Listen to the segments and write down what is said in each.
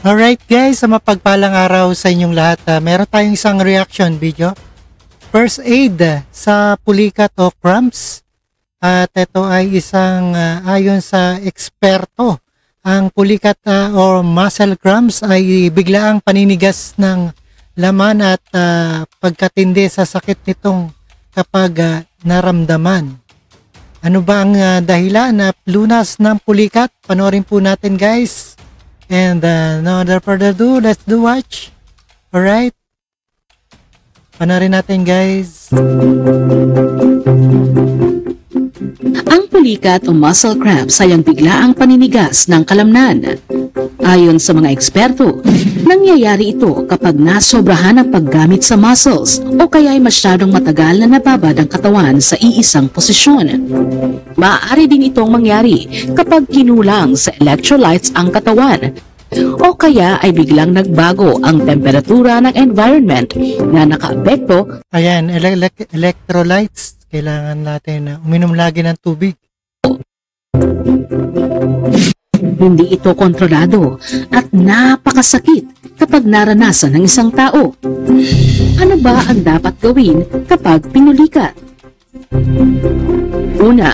Alright guys, sa mapagpalang araw sa inyong lahat, meron tayong isang reaction video. First aid sa pulikat o cramps. At ito ay isang ayon sa eksperto. Ang pulikat o muscle cramps ay biglaang paninigas ng laman at pagkatindi sa sakit nitong kapag naramdaman. Ano ba ang dahilan na lunas ng pulikat? Panoorin po natin guys. And no further ado, let's do watch. Alright. Panoorin natin guys. Ang pulikat o muscle cramps ay ang biglaang paninigas ng kalamnan. Ayon sa mga eksperto, nangyayari ito kapag nasobrahan ang paggamit sa muscles o kaya ay masyadong matagal na nababad ang katawan sa iisang posisyon. Maaari din itong mangyari kapag kinulang sa electrolytes ang katawan o kaya ay biglang nagbago ang temperatura ng environment na nakaapekto. Ayan, electrolytes. Kailangan natin uminom lagi ng tubig. Hindi ito kontrolado at napakasakit kapag naranasan ng isang tao. Ano ba ang dapat gawin kapag pinulikat? Una,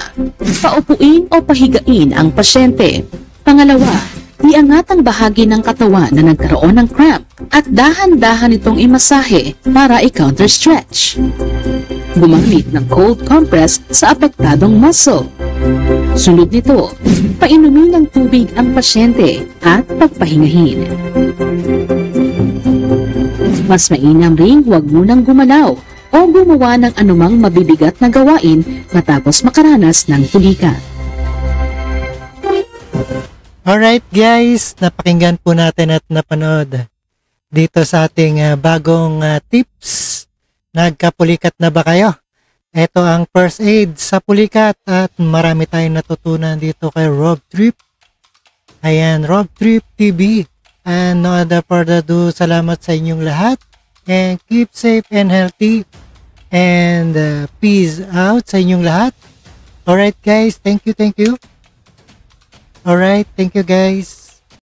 paupuin o pahigain ang pasyente. Pangalawa, iangat ang bahagi ng katawan na nagkaroon ng cramp at dahan-dahan itong imasahe para i-counter stretch. Gumamit ng cold compress sa apektadong muscle. Sunod nito, painumin ng tubig ang pasyente at pagpahingahin. Mas mainam ring huwag munang gumalaw o gumawa ng anumang mabibigat na gawain matapos makaranas ng pulikat. Alright guys, napakinggan po natin at napanood dito sa ating bagong tips. Nagkapulikat na ba kayo? Ito ang first aid sa pulikat at marami tayong natutunan dito kay Rob Trip. Ayan, Rob Trip TV. And no other further ado, salamat sa inyong lahat. And keep safe and healthy. And peace out sa inyong lahat. Alright guys, thank you. Alright, thank you guys.